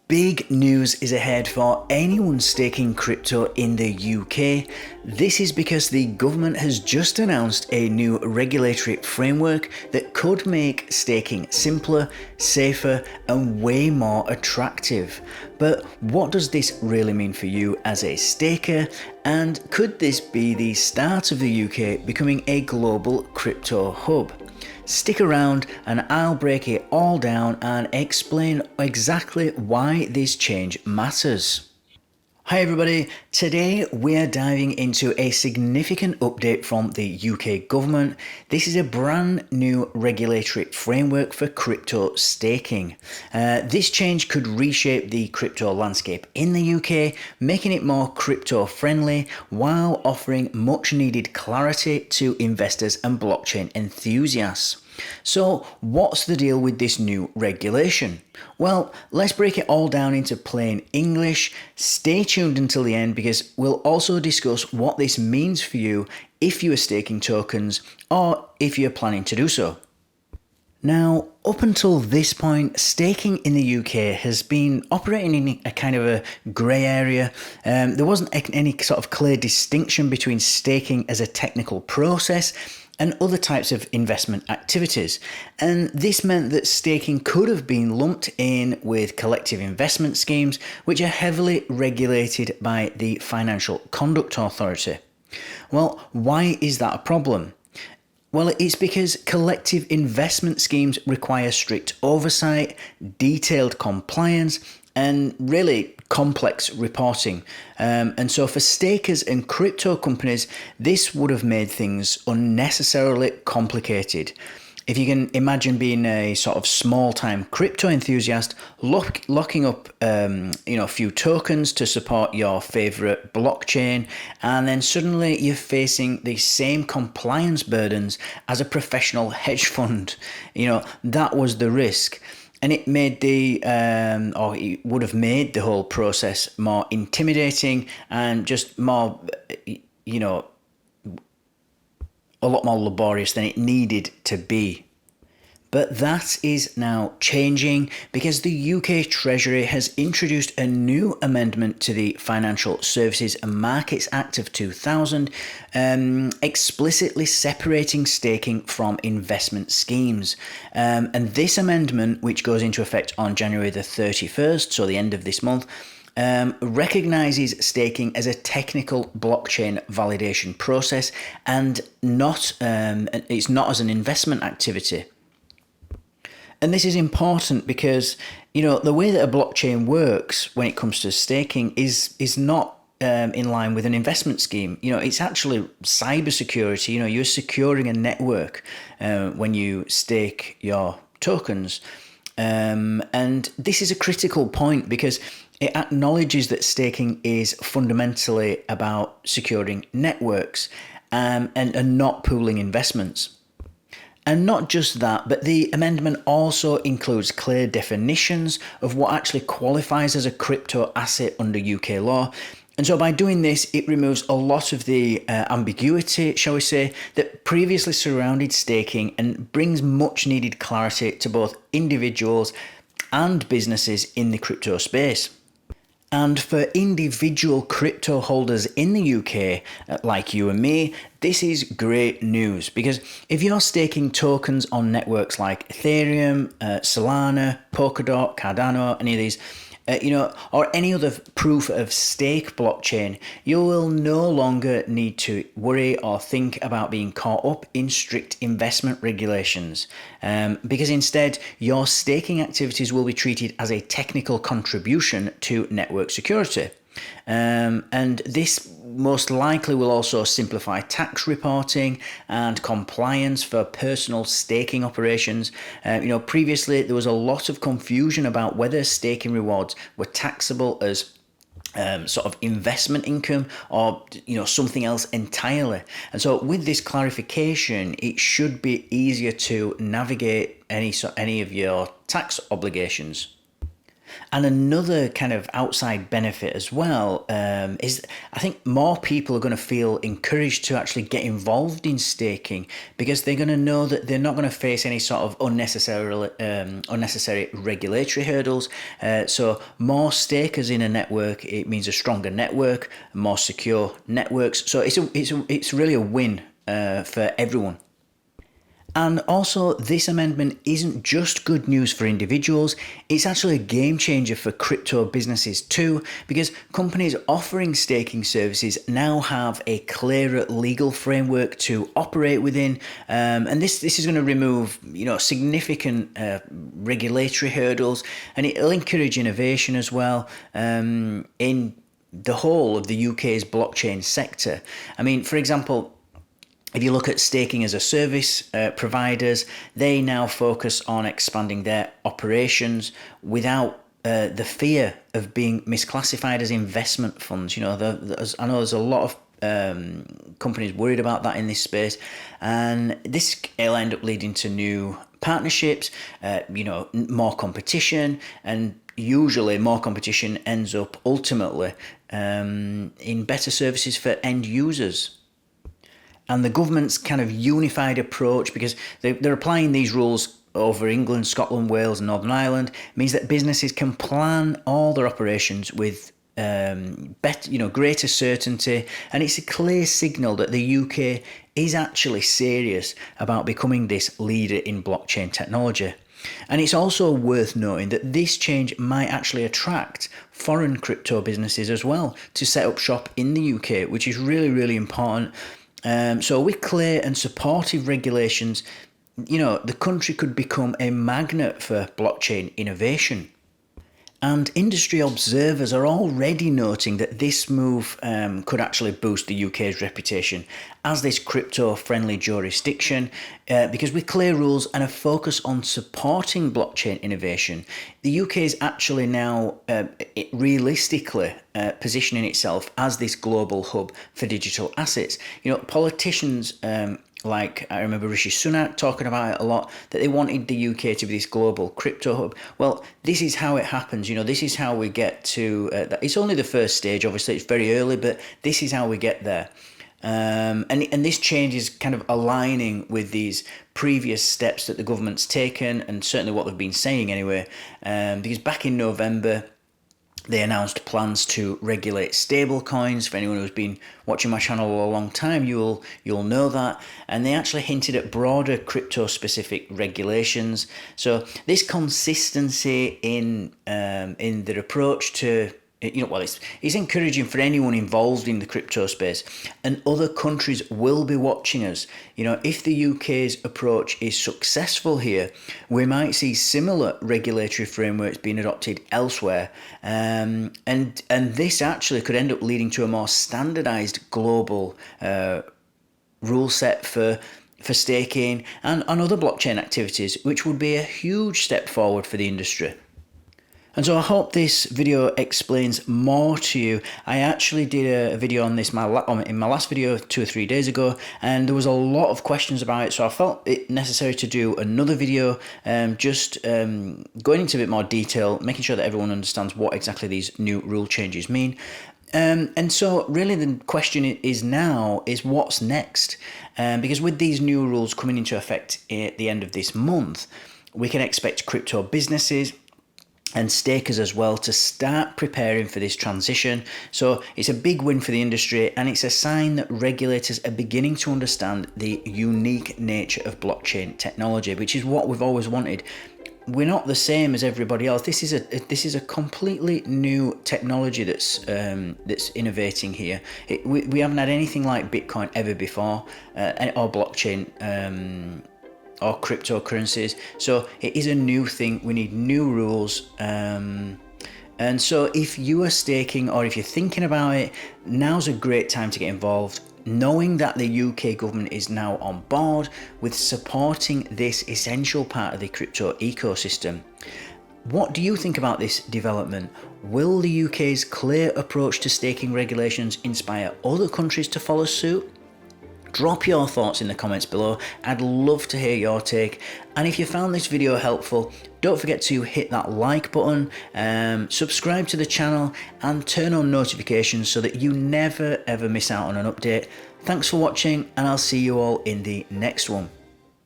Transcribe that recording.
Big news is ahead for anyone staking crypto in the UK. This is because the government has just announced a new regulatory framework that could make staking simpler, safer, and way more attractive. But what does this really mean for you as a staker? And could this be the start of the UK becoming a global crypto hub? Stick around and I'll break it all down and explain exactly why this change matters. Hi everybody, today we're diving into a significant update from the UK government. This is a brand new regulatory framework for crypto staking. This change could reshape the crypto landscape in the UK, making it more crypto friendly while offering much needed clarity to investors and blockchain enthusiasts. So what's the deal with this new regulation? Well, let's break it all down into plain English. Stay tuned until the end because we'll also discuss what this means for you if you are staking tokens or if you're planning to do so. Now, up until this point, staking in the UK has been operating in a kind of a grey area. There wasn't any sort of clear distinction between staking as a technical process and other types of investment activities. And this meant that staking could have been lumped in with collective investment schemes, which are heavily regulated by the Financial Conduct Authority. Well, why is that a problem? Well, it's because collective investment schemes require strict oversight, detailed compliance, and really complex reporting. And so for stakers and crypto companies, this would have made things unnecessarily complicated. If you can imagine being a sort of small-time crypto enthusiast, locking up a few tokens to support your favorite blockchain, and then suddenly you're facing the same compliance burdens as a professional hedge fund. That was the risk. And it made it would have made the whole process more intimidating and just more, a lot more laborious than it needed to be. But that is now changing because the UK Treasury has introduced a new amendment to the Financial Services and Markets Act of 2000, explicitly separating staking from investment schemes. And this amendment, which goes into effect on January the 31st, so the end of this month, recognizes staking as a technical blockchain validation process and it's not as an investment activity. And this is important because, the way that a blockchain works when it comes to staking is not in line with an investment scheme. It's actually cybersecurity. You're securing a network when you stake your tokens. And this is a critical point because it acknowledges that staking is fundamentally about securing networks and not pooling investments. And not just that, but the amendment also includes clear definitions of what actually qualifies as a crypto asset under UK law. And so by doing this, it removes a lot of the ambiguity, shall we say, that previously surrounded staking and brings much needed clarity to both individuals and businesses in the crypto space. And for individual crypto holders in the UK, like you and me, this is great news because if you're staking tokens on networks like Ethereum, Solana, Polkadot, Cardano, any of these, or any other proof of stake blockchain, you will no longer need to worry or think about being caught up in strict investment regulations, because instead your staking activities will be treated as a technical contribution to network security. And this most likely will also simplify tax reporting and compliance for personal staking operations. Previously there was a lot of confusion about whether staking rewards were taxable as sort of investment income or something else entirely. And so with this clarification, it should be easier to navigate any of your tax obligations. And another kind of outside benefit as well is I think more people are going to feel encouraged to actually get involved in staking because they're going to know that they're not going to face any sort of unnecessary regulatory hurdles. So more stakers in a network, it means a stronger network, more secure networks. So it's really a win for everyone. And also, this amendment isn't just good news for individuals, it's actually a game changer for crypto businesses too, because companies offering staking services now have a clearer legal framework to operate within. And this is going to remove, significant regulatory hurdles, and it'll encourage innovation as well in the whole of the UK's blockchain sector. I mean, for example, if you look at staking as a service providers, they now focus on expanding their operations without the fear of being misclassified as investment funds. I know there's a lot of companies worried about that in this space, and this will end up leading to new partnerships, more competition, and usually more competition ends up ultimately in better services for end users. And the government's kind of unified approach, because they're applying these rules over England, Scotland, Wales, and Northern Ireland, means that businesses can plan all their operations with better, greater certainty, and it's a clear signal that the UK is actually serious about becoming this leader in blockchain technology. And it's also worth noting that this change might actually attract foreign crypto businesses as well to set up shop in the UK, which is really, really important. So with clear and supportive regulations, the country could become a magnet for blockchain innovation. And industry observers are already noting that this move could actually boost the UK's reputation as this crypto-friendly jurisdiction, because with clear rules and a focus on supporting blockchain innovation, the UK is actually now realistically positioning itself as this global hub for digital assets. Politicians like I remember Rishi Sunak talking about it a lot, that they wanted the UK to be this global crypto hub. Well, this is how it happens. This is how we get to, it's only the first stage, obviously it's very early, but this is how we get there. And this change is kind of aligning with these previous steps that the government's taken, and certainly what they've been saying anyway, because back in November, they announced plans to regulate stable coins. For anyone who's been watching my channel a long time, you'll know that. And they actually hinted at broader crypto-specific regulations. So this consistency in their approach to it's encouraging for anyone involved in the crypto space, and other countries will be watching us. If the UK's approach is successful here, we might see similar regulatory frameworks being adopted elsewhere, and this actually could end up leading to a more standardized global rule set for staking and other blockchain activities, which would be a huge step forward for the industry. And so I hope this video explains more to you. I actually did a video on this in my last video 2 or 3 days ago, and there was a lot of questions about it, so I felt it necessary to do another video just going into a bit more detail, making sure that everyone understands what exactly these new rule changes mean. And so really the question is what's next? Because with these new rules coming into effect at the end of this month, we can expect crypto businesses and stakers as well to start preparing for this transition. So it's a big win for the industry, and it's a sign that regulators are beginning to understand the unique nature of blockchain technology, which is what we've always wanted. We're not the same as everybody else. This is a completely new technology that's innovating here. We haven't had anything like Bitcoin ever before, or blockchain. Or cryptocurrencies. So it is a new thing. We need new rules. And so if you are staking, or if you're thinking about it, now's a great time to get involved, knowing that the UK government is now on board with supporting this essential part of the crypto ecosystem. What do you think about this development? Will the UK's clear approach to staking regulations inspire other countries to follow suit? drop your thoughts in the comments below. I'd love to hear your take. And if you found this video helpful, don't forget to hit that like button, subscribe to the channel and turn on notifications so that you never ever miss out on an update. Thanks for watching, and I'll see you all in the next one.